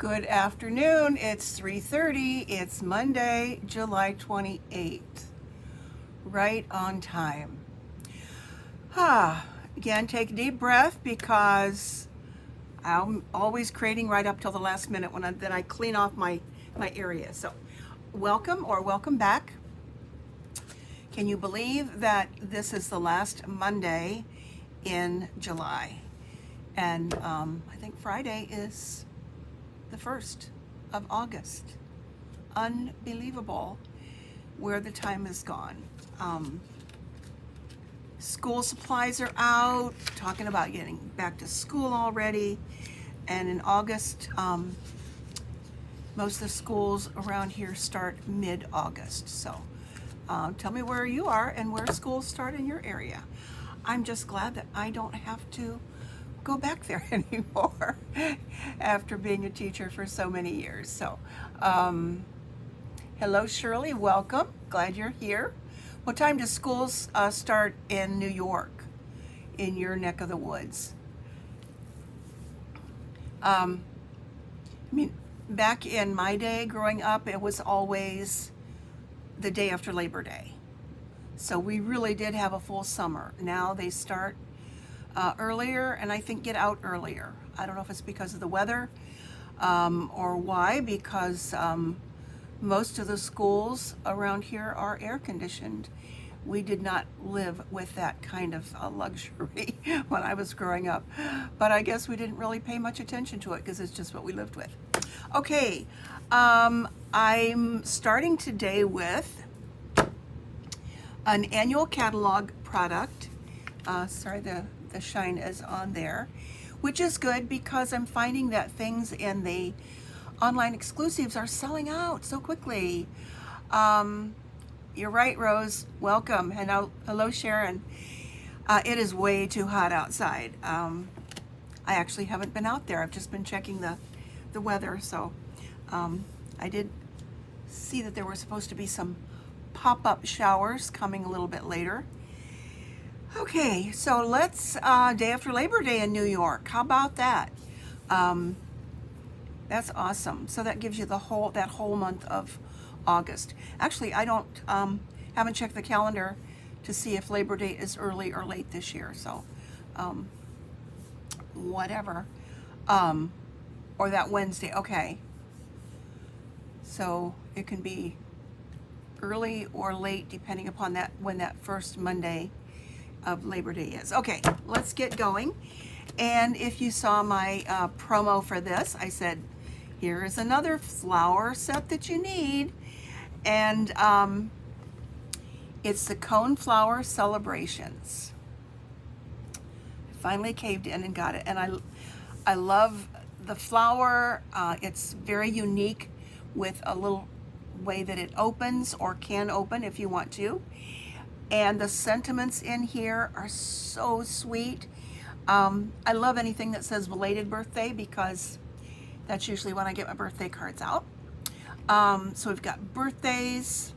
Good afternoon. It's 3:30. It's Monday, July 28th. Right on time. Again, take a deep breath because I'm always creating right up till the last minute then I clean off my area. So, welcome back. Can you believe that this is the last Monday in July? And I think Friday is the 1st of August. Unbelievable where the time has gone. School supplies are out, talking about getting back to school already. And in August, most of the schools around here start mid-August. So tell me where you are and where schools start in your area. I'm just glad that I don't have to go back there anymore after being a teacher for so many years. So, hello Shirley, welcome. Glad you're here. What time do schools start in New York, in your neck of the woods? I mean, back in my day growing up, it was always the day after Labor Day. So we really did have a full summer. Now they start earlier, and I think get out earlier. I don't know if it's because of the weather or why, because most of the schools around here are air conditioned. We did not live with that kind of luxury when I was growing up, but I guess we didn't really pay much attention to it because it's just what we lived with. Okay, I'm starting today with an annual catalog product. Sorry, the shine is on there, which is good because I'm finding that things in the online exclusives are selling out so quickly. You're right, Rose. Welcome. And hello, Sharon. It is way too hot outside. I actually haven't been out there. I've just been checking the weather. So I did see that there were supposed to be some pop-up showers coming a little bit later. Okay, so let's, day after Labor Day in New York. How about that? That's awesome. So that gives you that whole month of August. Actually, I don't, haven't checked the calendar to see if Labor Day is early or late this year. So, whatever. Or that Wednesday. Okay. So it can be early or late depending upon when that first Monday of Labor Day is. Okay, let's get going. And if you saw my promo for this, I said, here is another flower set that you need. And it's the Coneflower Celebrations. I finally caved in and got it. And I love the flower. It's very unique with a little way that it opens or can open if you want to. And the sentiments in here are so sweet. I love anything that says belated birthday because that's usually when I get my birthday cards out. So we've got birthdays.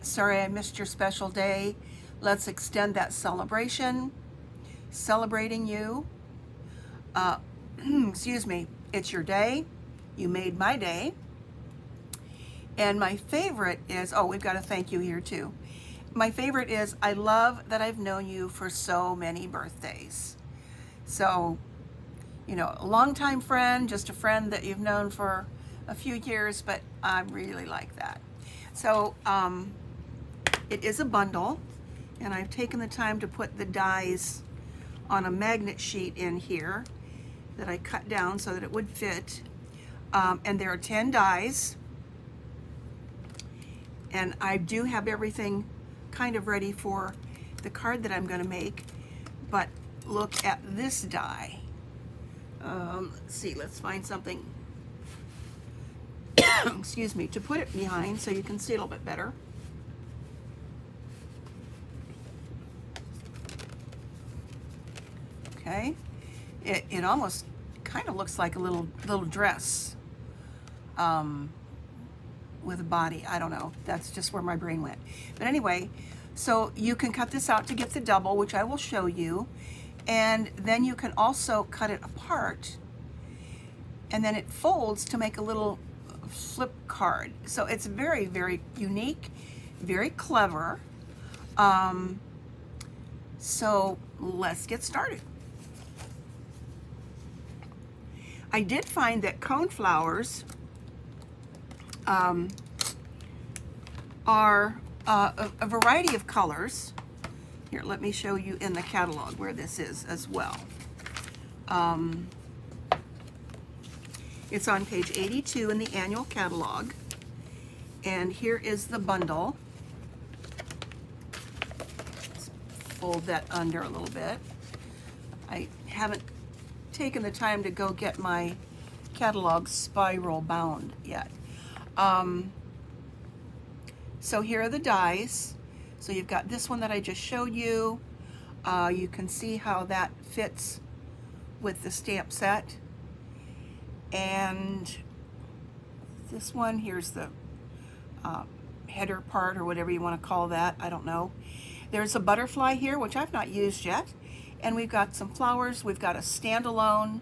Sorry I missed your special day. Let's extend that celebration. Celebrating you. Excuse me. It's your day. You made my day. And my favorite is, we've got a thank you here too. My favorite is, I love that I've known you for so many birthdays. So, you know, a longtime friend, just a friend that you've known for a few years, but I really like that. So, it is a bundle, and I've taken the time to put the dies on a magnet sheet in here that I cut down so that it would fit. And there are 10 dies. And I do have everything kind of ready for the card that I'm going to make, but look at this die. Let's see, let's find something, excuse me, to put it behind so you can see a little bit better. Okay, it almost kind of looks like a little dress. With a body. I don't know. That's just where my brain went. But anyway, so you can cut this out to get the double, which I will show you. And then you can also cut it apart and then it folds to make a little flip card. So it's very, very unique, very clever. So let's get started. I did find that coneflowers are a variety of colors. Here, let me show you in the catalog where this is as well. It's on page 82 in the annual catalog. And here is the bundle. Let's fold that under a little bit. I haven't taken the time to go get my catalog spiral bound yet. So here are the dies. So you've got this one that I just showed you. You can see how that fits with the stamp set. And this one, here's the header part or whatever you want to call that. I don't know. There's a butterfly here, which I've not used yet. And we've got some flowers. We've got a standalone,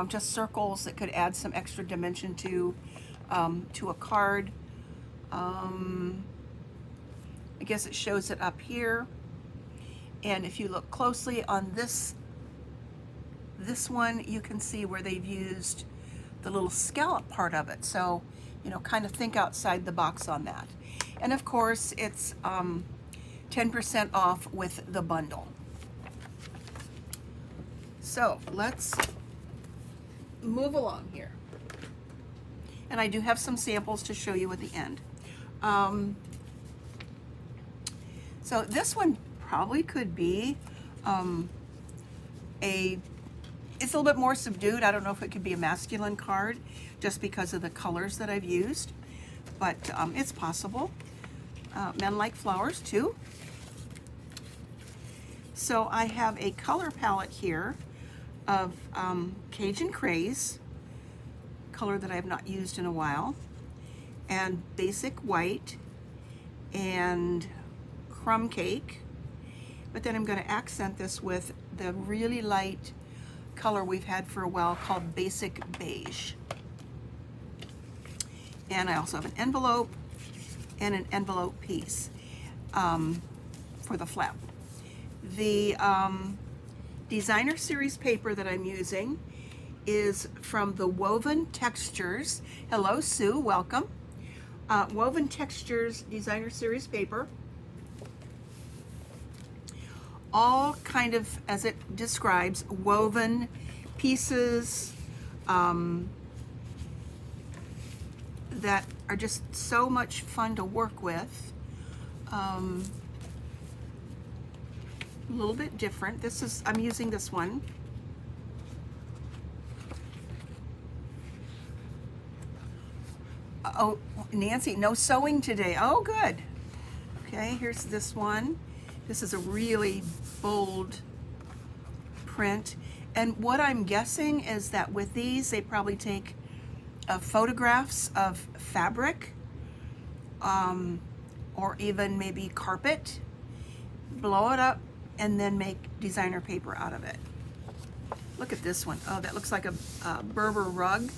just circles that could add some extra dimension to a card. I guess it shows it up here. And if you look closely on this one, you can see where they've used the little scallop part of it. So, you know, kind of think outside the box on that. And of course, it's 10% off with the bundle. So let's move along here. And I do have some samples to show you at the end. So this one probably could be it's a little bit more subdued. I don't know if it could be a masculine card just because of the colors that I've used, but it's possible. Men like flowers too. So I have a color palette here of Cajun Craze, color that I have not used in a while, and Basic White, and Crumb Cake. But then I'm going to accent this with the really light color we've had for a while called Basic Beige. And I also have an envelope and an envelope piece for the flap. The designer series paper that I'm using is from the Woven Textures. Hello, Sue, welcome. Woven Textures designer series paper. All kind of, as it describes, woven pieces that are just so much fun to work with. A little bit different. I'm using this one. Oh, Nancy, no sewing today. Oh, good. Okay, here's this one. This is a really bold print. And what I'm guessing is that with these, they probably take photographs of fabric or even maybe carpet, blow it up, and then make designer paper out of it. Look at this one. Oh, that looks like a Berber rug.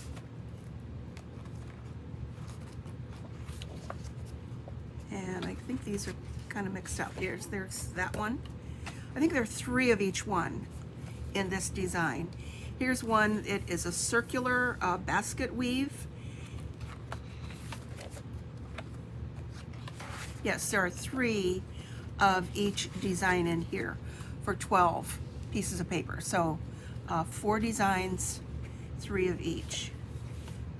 And I think these are kind of mixed up. There's that one. I think there are 3 of each one in this design. Here's one. It is a circular basket weave. Yes, there are 3 of each design in here for 12 pieces of paper. So 4 designs, 3 of each.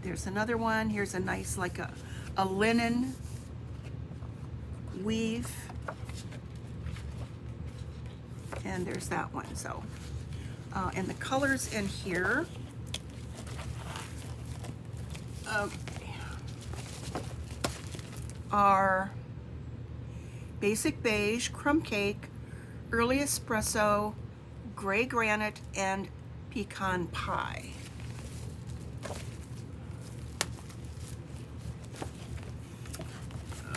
There's another one. Here's a nice, like a linen weave. And there's that one. So, and the colors in here, are Basic Beige, Crumb Cake, Early Espresso, Gray Granite, and Pecan Pie.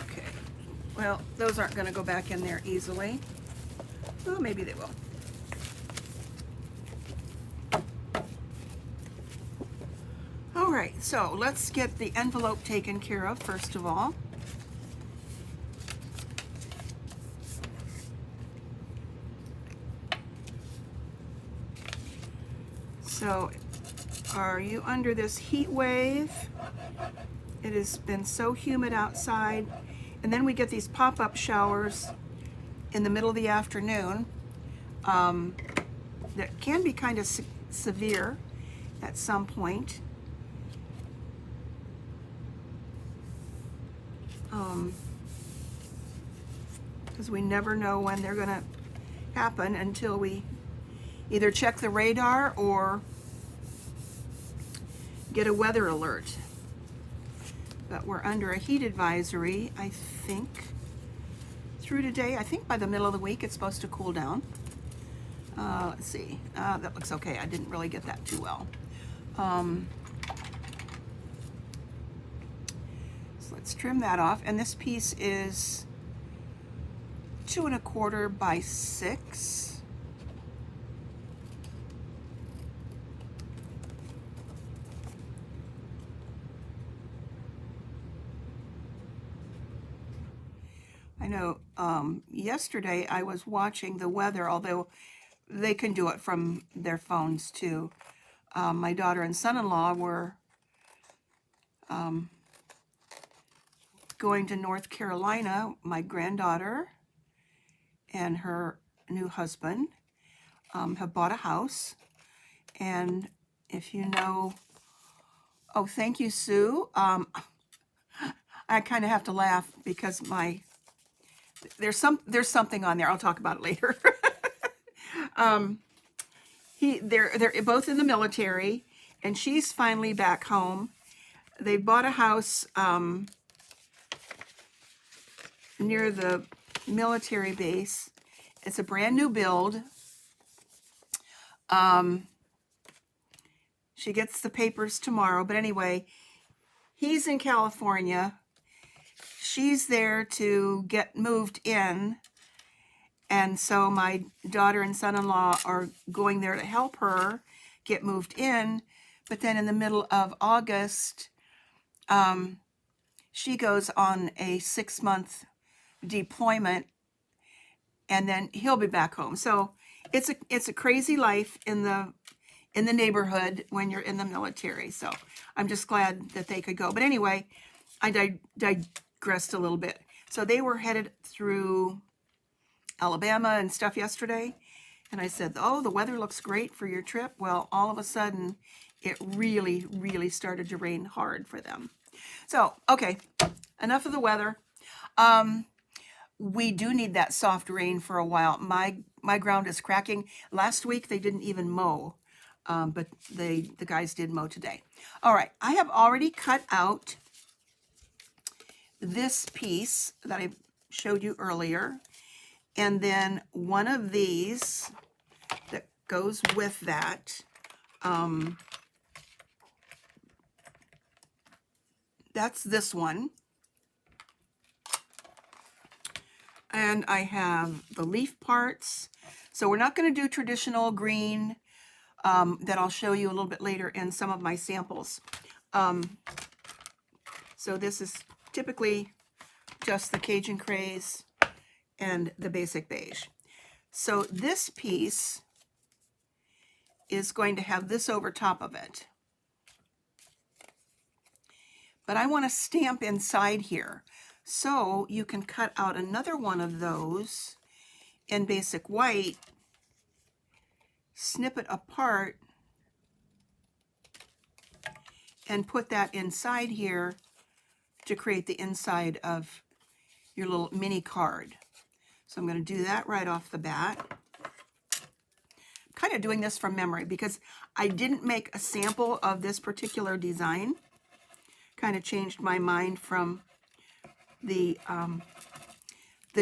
Okay, well, those aren't going to go back in there easily. Oh, maybe they will. All right, so let's get the envelope taken care of first of all. So, are you under this heat wave? It has been so humid outside. And then we get these pop-up showers in the middle of the afternoon that can be kind of severe at some point. Because we never know when they're going to happen until we either check the radar or get a weather alert. But we're under a heat advisory, I think, through today. I think by the middle of the week it's supposed to cool down. Let's see. That looks okay. I didn't really get that too well. So let's trim that off. And this piece is 2 1/4 by 6. I know yesterday I was watching the weather, although they can do it from their phones too. My daughter and son-in-law were going to North Carolina. My granddaughter and her new husband have bought a house. And if you know, oh, thank you, Sue. I kind of have to laugh because there's something on there. I'll talk about it later. They're both in the military, and she's finally back home. They bought a house near the military base. It's a brand new build. She gets the papers tomorrow, but anyway, he's in California. She's there to get moved in. And so my daughter and son-in-law are going there to help her get moved in. But then in the middle of August, she goes on a 6-month deployment, and then he'll be back home. So it's a crazy life in the neighborhood when you're in the military. So I'm just glad that they could go. But anyway, I digressed a little bit. So they were headed through Alabama and stuff yesterday, and I said, oh, the weather looks great for your trip. Well, all of a sudden it really, really started to rain hard for them. So, okay, enough of the weather. We do need that soft rain for a while. My ground is cracking. Last week they didn't even mow, but the guys did mow today. All right, I have already cut out this piece that I showed you earlier. And then one of these that goes with that, that's this one. And I have the leaf parts. So we're not going to do traditional green that I'll show you a little bit later in some of my samples. So this is typically just the Cajun Craze and the basic beige. So this piece is going to have this over top of it. But I want to stamp inside here. So you can cut out another one of those in basic white, snip it apart, and put that inside here to create the inside of your little mini card. So I'm going to do that right off the bat. I'm kind of doing this from memory because I didn't make a sample of this particular design. Kind of changed my mind from the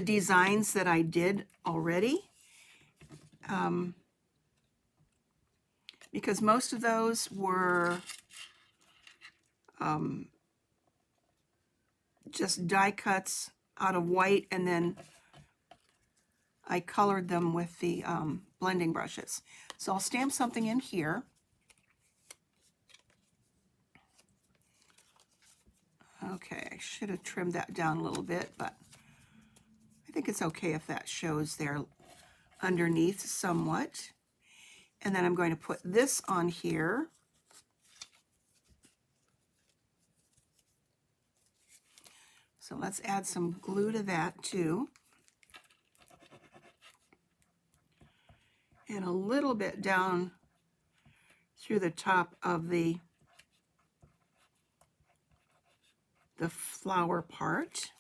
designs that I did already. Because most of those were just die cuts out of white, and then I colored them with the blending brushes. So I'll stamp something in here. should have trimmed that down a little bit, but I think it's okay if that shows there underneath somewhat. And then I'm going to put this on here. So let's add some glue to that too. And a little bit down through the top of the flower part.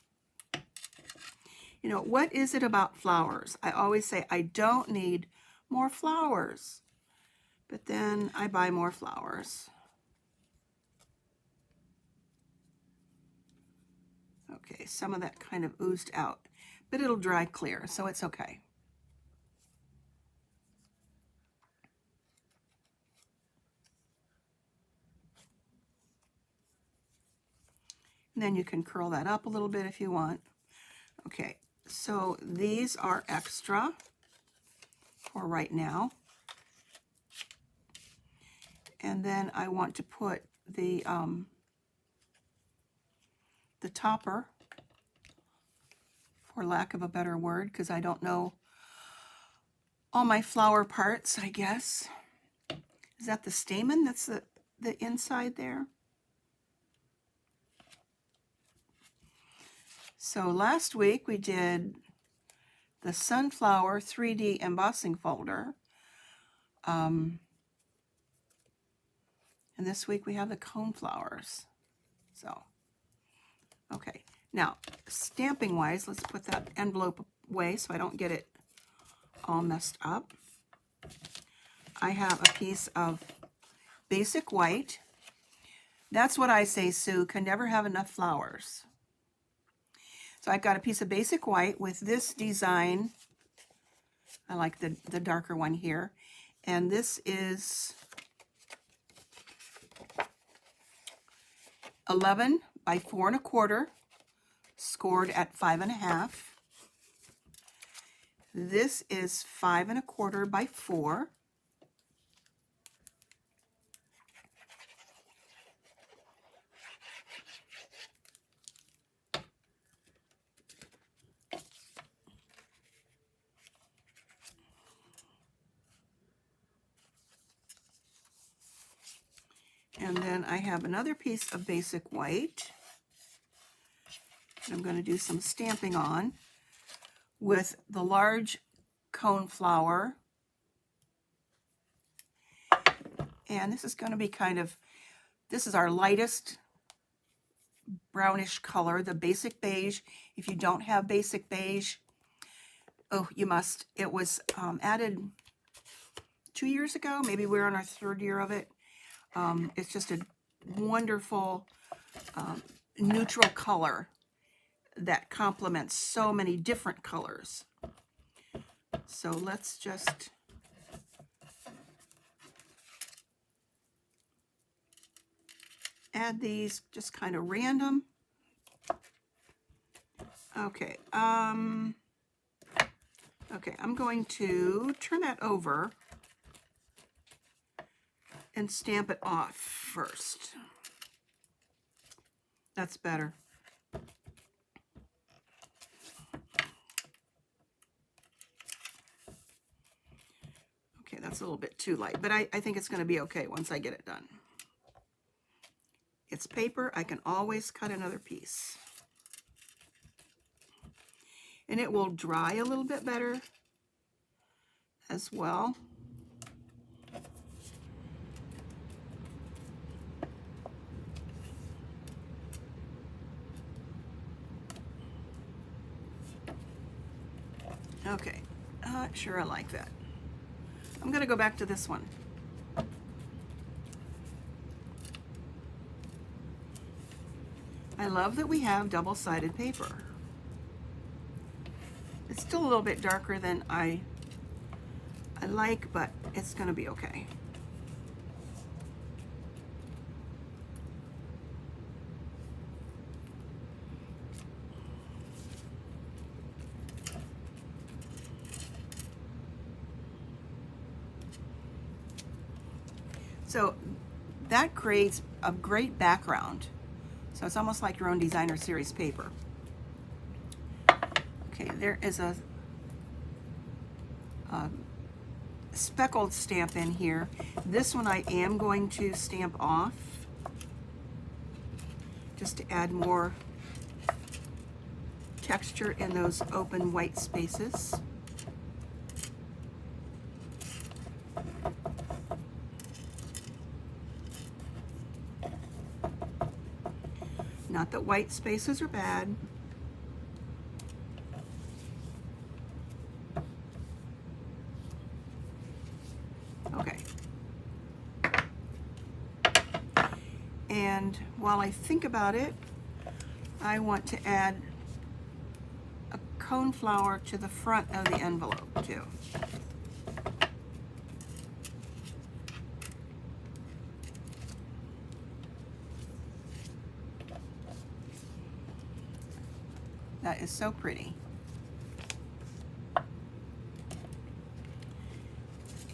You know, what is it about flowers? I always say I don't need more flowers, but then I buy more flowers. Okay, some of that kind of oozed out, but it'll dry clear, so it's okay. And then you can curl that up a little bit if you want. Okay, so these are extra for right now. And then I want to put the topper, for lack of a better word, because I don't know all my flower parts, I guess. Is that the stamen? That's the inside there? So last week we did the sunflower 3D embossing folder. And this week we have the coneflowers. So, okay. Now, stamping wise, let's put that envelope away so I don't get it all messed up. I have a piece of basic white. That's what I say, Sue, can never have enough flowers. So I've got a piece of basic white with this design. I like the darker one here. And this is 11 by 4 1/4, scored at 5 1/2. This is 5 1/4 by 4. And then I have another piece of basic white that I'm going to do some stamping on with the large coneflower. And this is going to be this is our lightest brownish color, the basic beige. If you don't have basic beige, oh, you must. It was added 2 years ago. Maybe we're on our 3rd year of it. It's just a wonderful neutral color that complements so many different colors. So let's just add these just kind of random. Okay, okay, I'm going to turn that over and stamp it off first. That's better. Okay, that's a little bit too light, but I think it's going to be okay once I get it done. It's paper. I can always cut another piece. And it will dry a little bit better as well. Okay, sure, I like that. I'm going to go back to this one. I love that we have double-sided paper. It's still a little bit darker than I like, but it's going to be okay. So that creates a great background. So it's almost like your own designer series paper. Okay, there is a speckled stamp in here. This one I am going to stamp off just to add more texture in those open white spaces. Not that white spaces are bad. Okay. And while I think about it, I want to add a coneflower to the front of the envelope too. That is so pretty.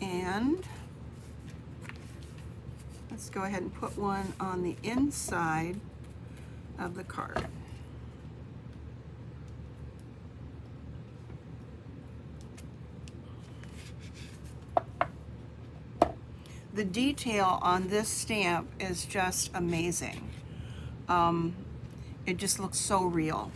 And let's go ahead and put one on the inside of the card. The detail on this stamp is just amazing. It just looks so real.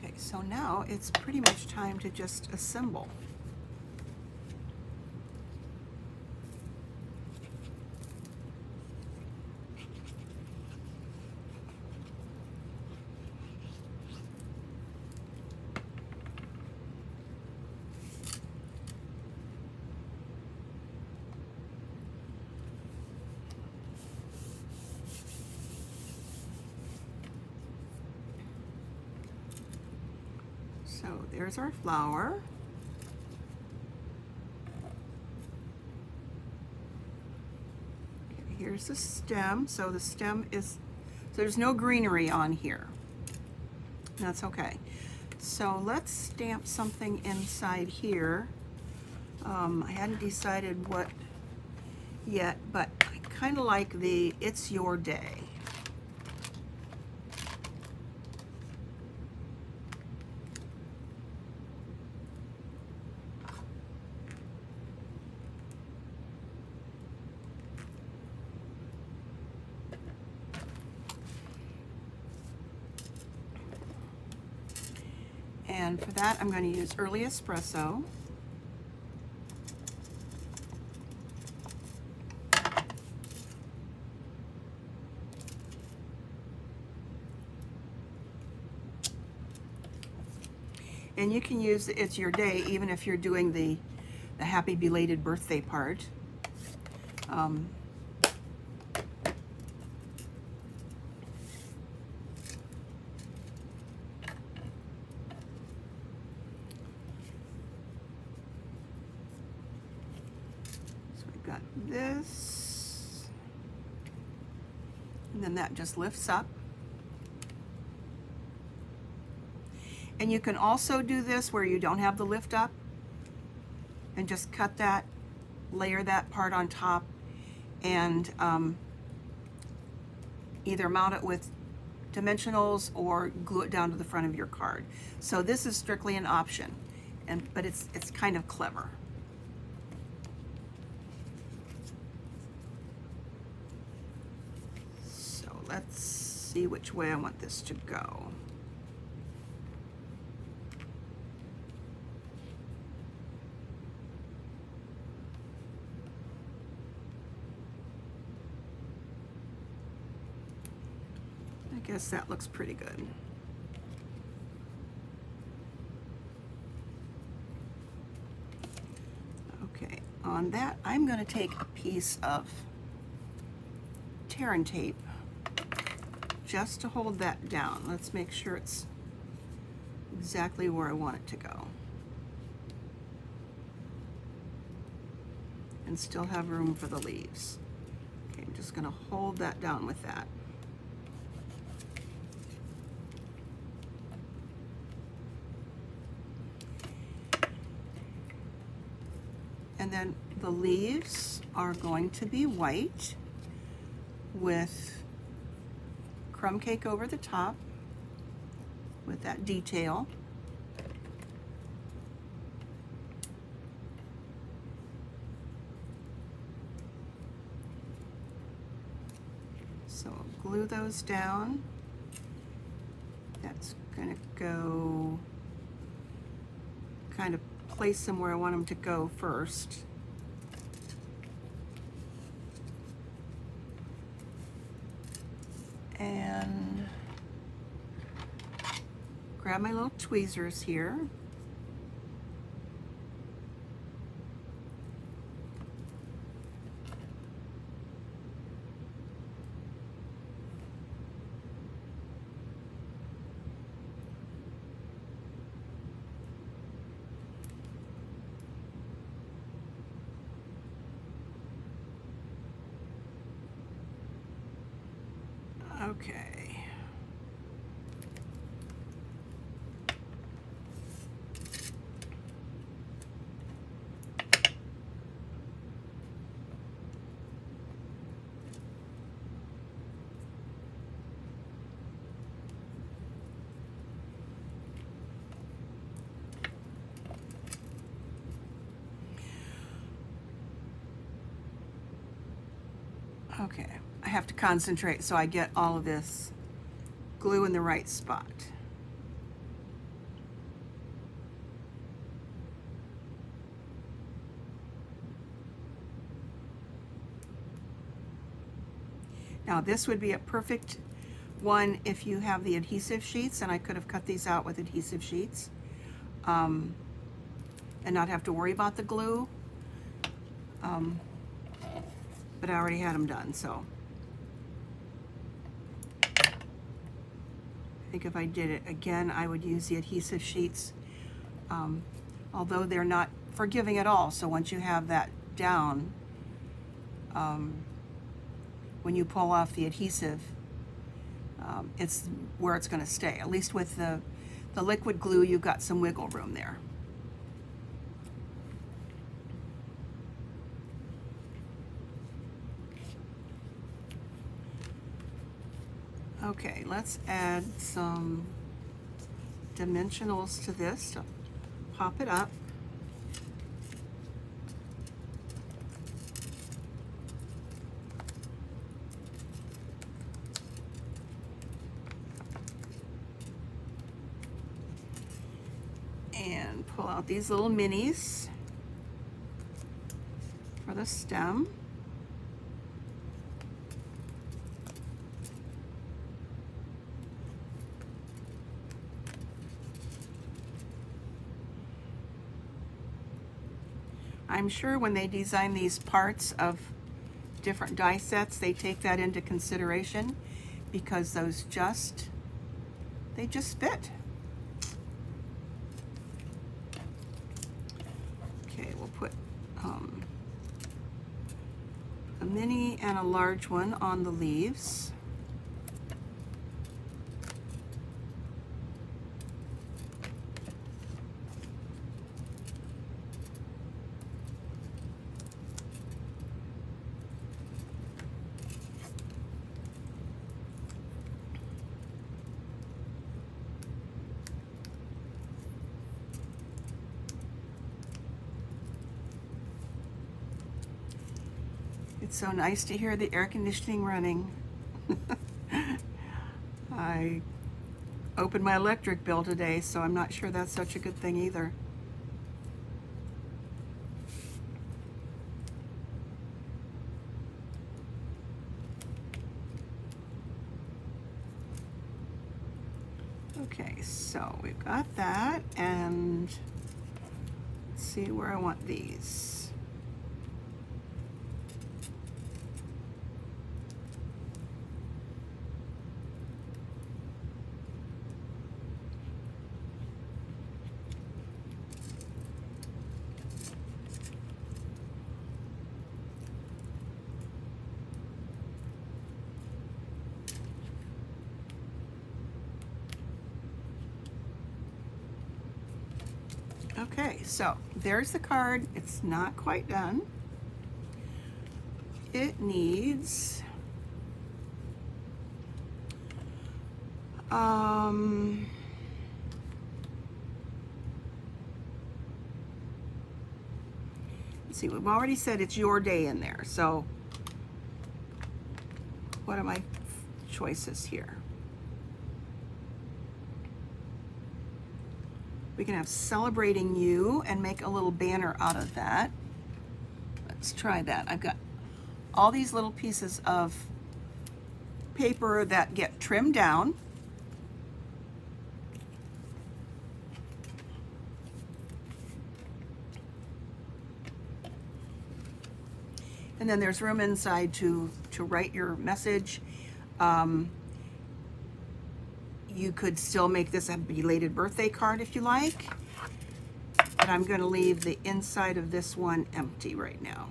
Okay, so now it's pretty much time to just assemble. So there's our flower. Okay, here's the stem. So the stem is, so there's no greenery on here. That's okay. So let's stamp something inside here. I hadn't decided what yet, but I kind of like the "It's Your Day." And for that, I'm going to use Early Espresso. And you can use the "It's Your Day" even if you're doing the happy belated birthday part. So we've got this, and then that just lifts up. And you can also do this where you don't have the lift up and just cut that, layer that part on top, and either mount it with dimensionals or glue it down to the front of your card. So this is strictly an option, but it's kind of clever. So let's see which way I want this to go. I guess that looks pretty good. Okay, on that, I'm going to take a piece of tear and tape just to hold that down. Let's make sure it's exactly where I want it to go. And still have room for the leaves. Okay, I'm just going to hold that down with that. And then the leaves are going to be white with crumb cake over the top with that detail. So glue those down. That's going to go, kind of place them where I want them to go first. And grab my little tweezers here. Okay. Okay, I have to concentrate so I get all of this glue in the right spot. Now this would be a perfect one if you have the adhesive sheets, and I could have cut these out with adhesive sheets and not have to worry about the glue. But I already had them done, so I think if I did it again, I would use the adhesive sheets, although they're not forgiving at all. So once you have that down, when you pull off the adhesive, it's where it's going to stay. At least with the liquid glue, you've got some wiggle room there. Okay, let's add some dimensionals to this to pop it up. And pull out these little minis for the stem. I'm sure when they design these parts of different die sets, they take that into consideration, because those they just fit. Okay, we'll put a mini and a large one on the leaves. It's so nice to hear the air conditioning running. I opened my electric bill today, so I'm not sure that's such a good thing either. Okay, so we've got that, and let's see where I want these. Okay. Okay, so there's the card. It's not quite done. It needs let's see, we've already said it's your day in there. So what are my choices here? We can have celebrating you and make a little banner out of that. Let's try that. I've got all these little pieces of paper that get trimmed down. And then there's room inside to write your message. You could still make this a belated birthday card if you like, but I'm going to leave the inside of this one empty right now.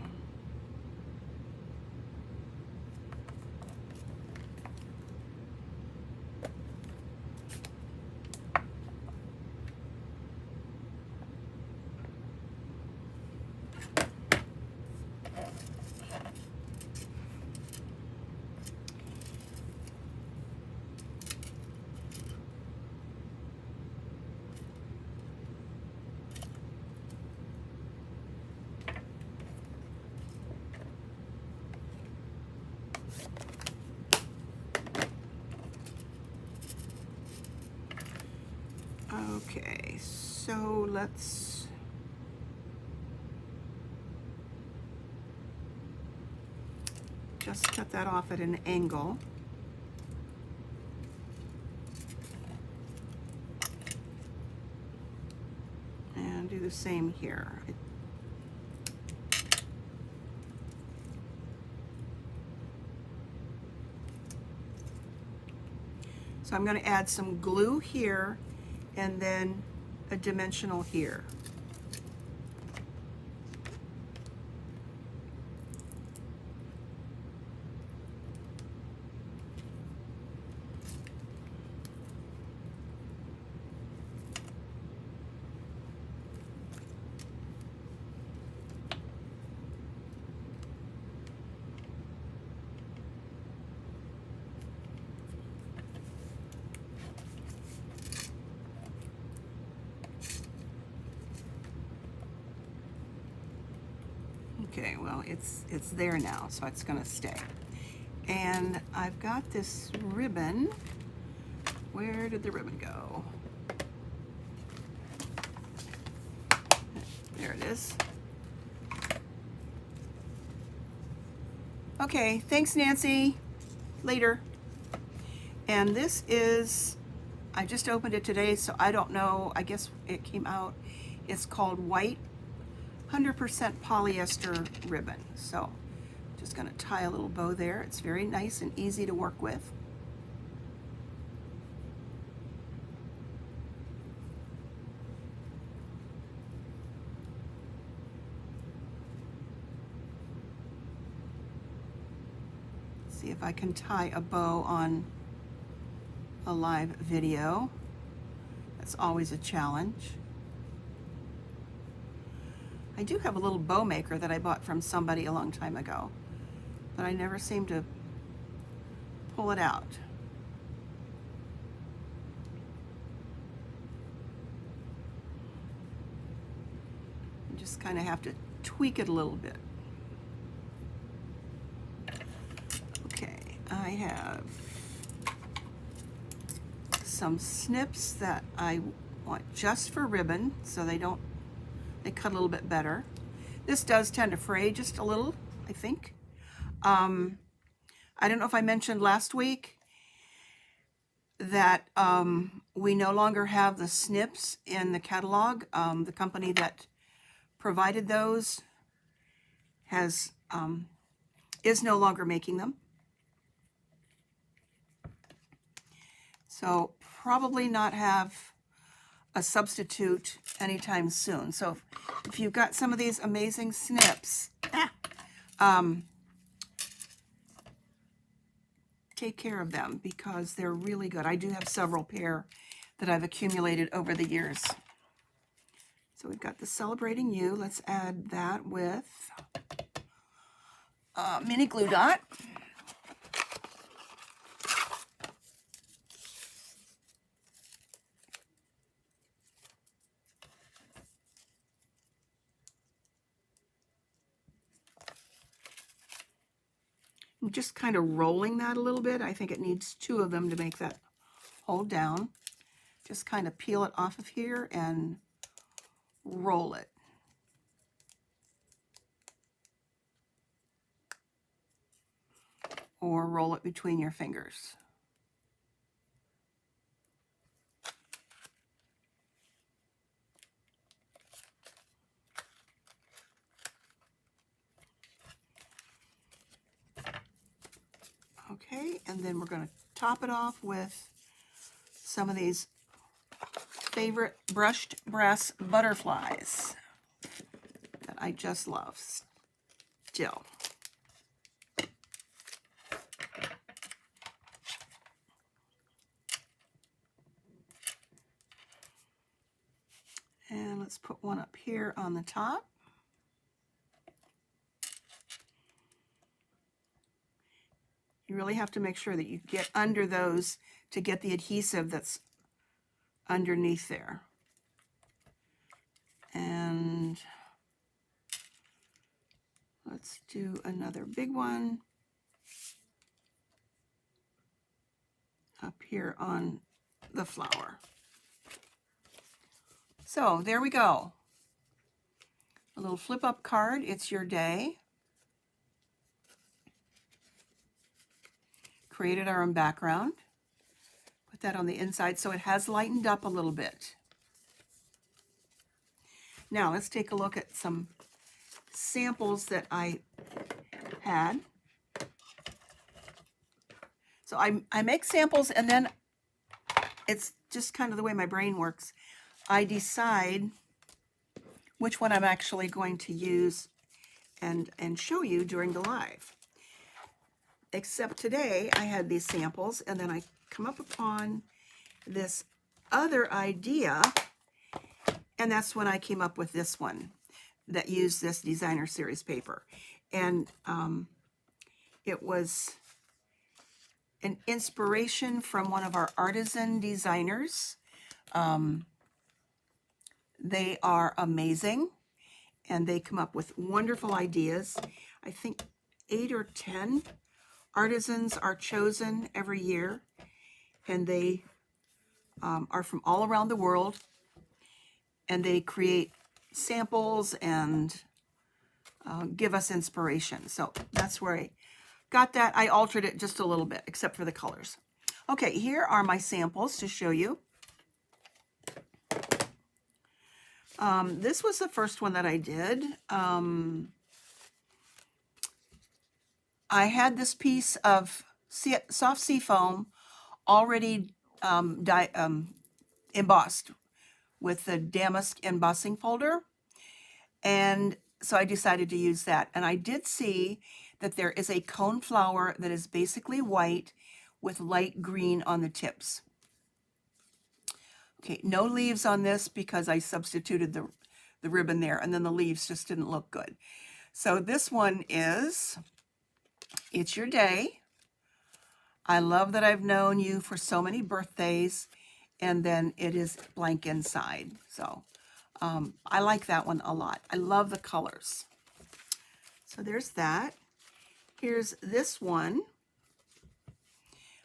Okay, so let's just cut that off at an angle. And do the same here. So I'm going to add some glue here and then a dimensional here. Okay, well, it's there now, so it's going to stay. And I've got this ribbon. Where did the ribbon go? There it is. Okay, thanks, Nancy. Later. And this is, I just opened it today, so I don't know. I guess it came out. It's called White 100% polyester ribbon. So just going to tie a little bow there. It's very nice and easy to work with. See if I can tie a bow on a live video. That's always a challenge. I do have a little bow maker that I bought from somebody a long time ago, but I never seem to pull it out. You just kind of have to tweak it a little bit. Okay, I have some snips that I want just for ribbon, so they cut a little bit better. This does tend to fray just a little, I think. I don't know if I mentioned last week that we no longer have the snips in the catalog. The company that provided those is no longer making them. So probably not have a substitute anytime soon. So if you've got some of these amazing snips, take care of them because they're really good. I do have several pair that I've accumulated over the years. So we've got the Celebrating You. Let's add that with mini glue dot. I'm just kind of rolling that a little bit. I think it needs 2 of them to make that hold down. Just kind of peel it off of here and roll it. Or roll it between your fingers. Okay, and then we're going to top it off with some of these favorite brushed brass butterflies that I just love still. And let's put one up here on the top. You really have to make sure that you get under those to get the adhesive that's underneath there. And let's do another big one up here on the flower. So there we go. A little flip up card. It's your day. Created our own background. Put that on the inside so it has lightened up a little bit. Now let's take a look at some samples that I had. So I make samples, and then it's just kind of the way my brain works. I decide which one I'm actually going to use and show you during the live. Except today I had these samples, and then I come up upon this other idea, and that's when I came up with this one that used this designer series paper. And it was an inspiration from one of our artisan designers. They are amazing, and they come up with wonderful ideas. I think 8 or 10 artisans are chosen every year, and they are from all around the world, and they create samples and give us inspiration. So that's where I got that. I altered it just a little bit, except for the colors. Okay, here are my samples to show you. This was the first one that I did. I had this piece of soft sea foam already embossed with the damask embossing folder, and so I decided to use that. And I did see that there is a coneflower that is basically white with light green on the tips. Okay, no leaves on this because I substituted the ribbon there, and then the leaves just didn't look good. So this one is It's Your Day. I love that I've known you for so many birthdays, and then it is blank inside. So I like that one a lot. I love the colors. So there's that. Here's this one.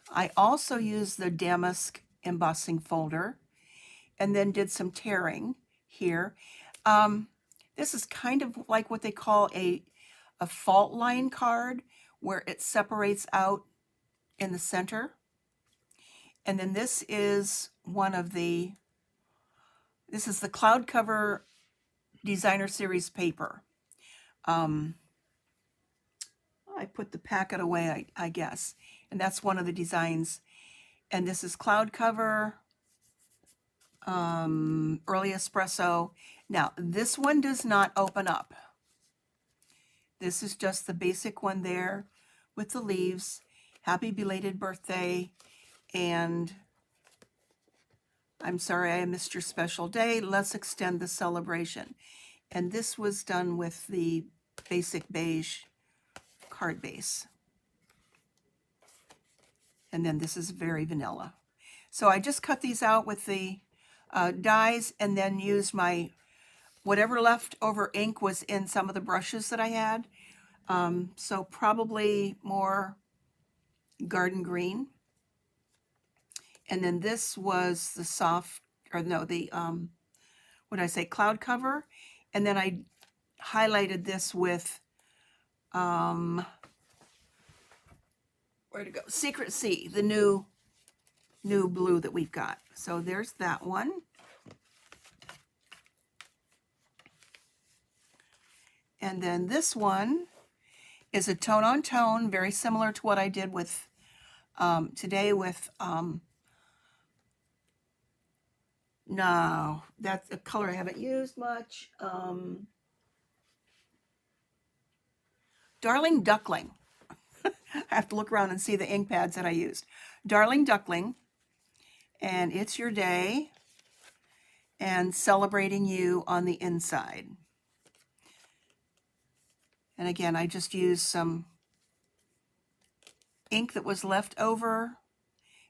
I also used the damask embossing folder and then did some tearing here. This is kind of like what they call a fault line card, where it separates out in the center. And then this is the Cloud Cover Designer Series paper. I put the packet away, I guess, and that's one of the designs. And this is Cloud Cover, Early Espresso. Now, this one does not open up. This is just the basic one there with the leaves. Happy belated birthday, and I'm sorry I missed your special day. Let's extend the celebration. And this was done with the basic beige card base. And then this is very vanilla. So I just cut these out with the dies and then used my, whatever leftover ink was in some of the brushes that I had. So probably more garden green. And then this was the soft, or no, the, what did I say, cloud cover. And then I highlighted this with, where to go? Secret Sea, the new blue that we've got. So there's that one. And then this one is a tone on tone, very similar to what I did with today with, no, that's a color I haven't used much. Darling Duckling. I have to look around and see the ink pads that I used. Darling Duckling, and it's your day, and celebrating you on the inside. And again, I just used some ink that was left over.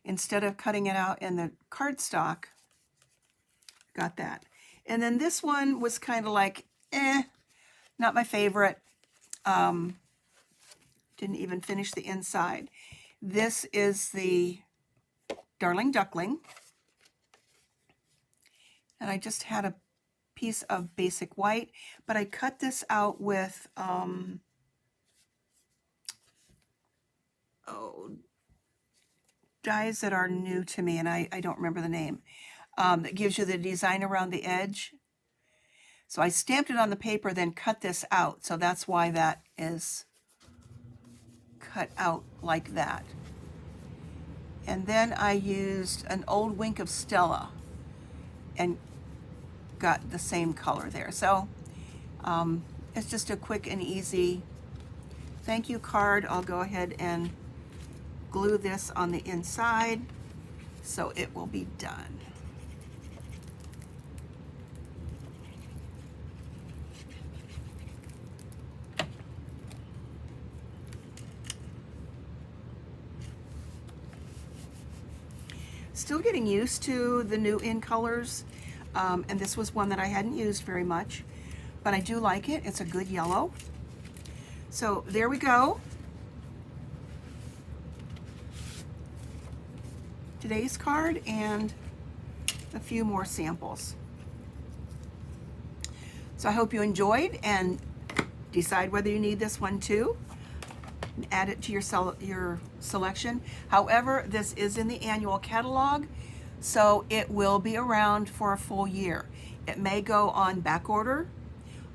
Instead of cutting it out in the cardstock, got that. And then this one was kind of like, not my favorite. Didn't even finish the inside. This is the Darling Duckling. And I just had a piece of basic white, but I cut this out with, dies that are new to me, and I don't remember the name. That gives you the design around the edge. So I stamped it on the paper, then cut this out. So that's why that is cut out like that. And then I used an old Wink of Stella and got the same color there. So it's just a quick and easy thank you card. I'll go ahead and glue this on the inside so it will be done. Still getting used to the new in colors, and this was one that I hadn't used very much, but I do like it. It's a good yellow. So there we go. Today's card and a few more samples. So I hope you enjoyed and decide whether you need this one too. Add it to your selection. However, this is in the annual catalog, so it will be around for a full year. It may go on back order,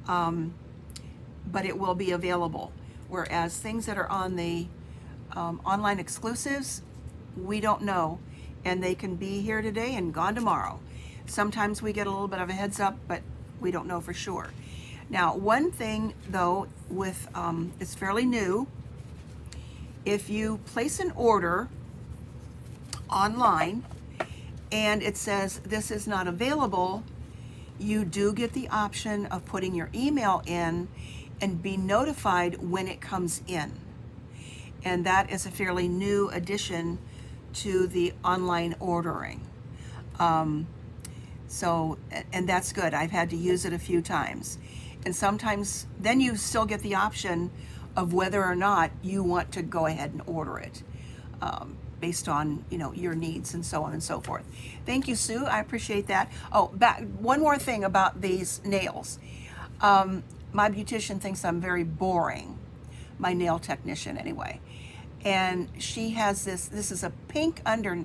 but it will be available. Whereas things that are on the online exclusives, we don't know, and they can be here today and gone tomorrow. Sometimes we get a little bit of a heads up, but we don't know for sure. Now, one thing though, with it's fairly new. If you place an order online and it says this is not available, you do get the option of putting your email in and be notified when it comes in. And that is a fairly new addition to the online ordering. So, and that's good. I've had to use it a few times. And sometimes then you still get the option of whether or not you want to go ahead and order it based on, you know, your needs and so on and so forth. Thank you, Sue. I appreciate that. Oh, one more thing about these nails. My beautician thinks I'm very boring, my nail technician anyway. And she has this is a pink under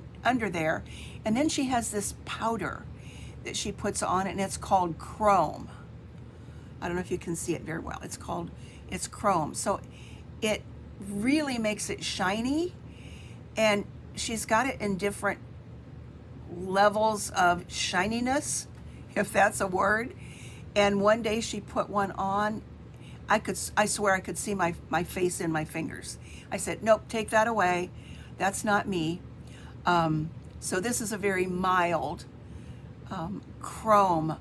there, and then she has this powder that she puts on it, and it's called chrome. I don't know if you can see it very well. It's chrome. So it really makes it shiny, and she's got it in different levels of shininess, if that's a word. And one day she put one on, I swear I could see my face in my fingers. I said, nope, take that away. That's not me. So this is a very mild chrome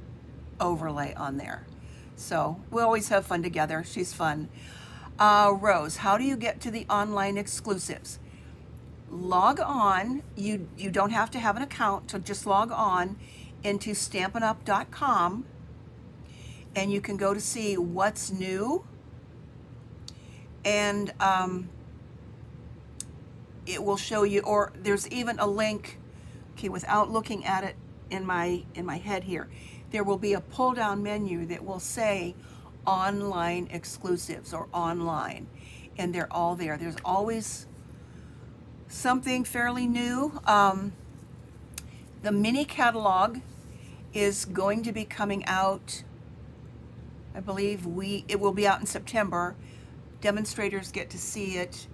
overlay on there. So we always have fun together. She's fun. Rose, how do you get to the online exclusives? Log on. You don't have to have an account, so just log on into stampinup.com and you can go to see what's new, and it will show you, or there's even a link, okay, without looking at it in my head here, there will be a pull down menu that will say online exclusives or online, and they're all there. There's always something fairly new. The mini catalog is going to be coming out, I believe it will be out in September. Demonstrators get to see it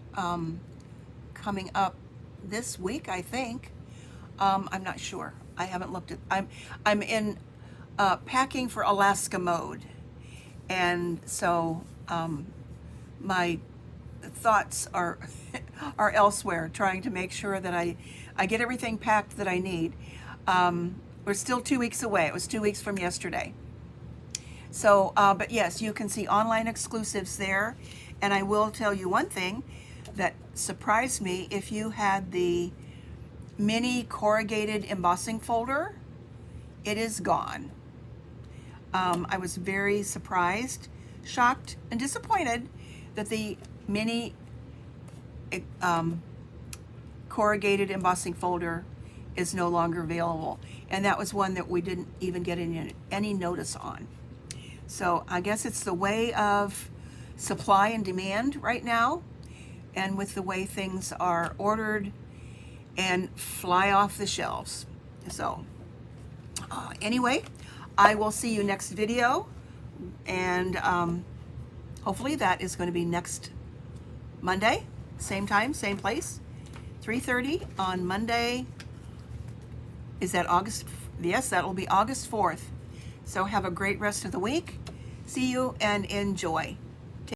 coming up this week, I think. I'm not sure. I haven't looked at. I'm in packing for Alaska mode, and so my thoughts are are elsewhere, trying to make sure that I get everything packed that I need. We're still 2 weeks away. It was 2 weeks from yesterday. So, but yes, you can see online exclusives there. And I will tell you one thing that surprised me. If you had the mini corrugated embossing folder, it is gone. I was very surprised, shocked, and disappointed that the mini corrugated embossing folder is no longer available. And that was one that we didn't even get any notice on. So I guess it's the way of supply and demand right now, and with the way things are ordered and fly off the shelves. So anyway, I will see you next video, and hopefully that is going to be next Monday, same time, same place, 3:30 on Monday. Is that August? Yes, that will be August 4th. So have a great rest of the week. See you and enjoy.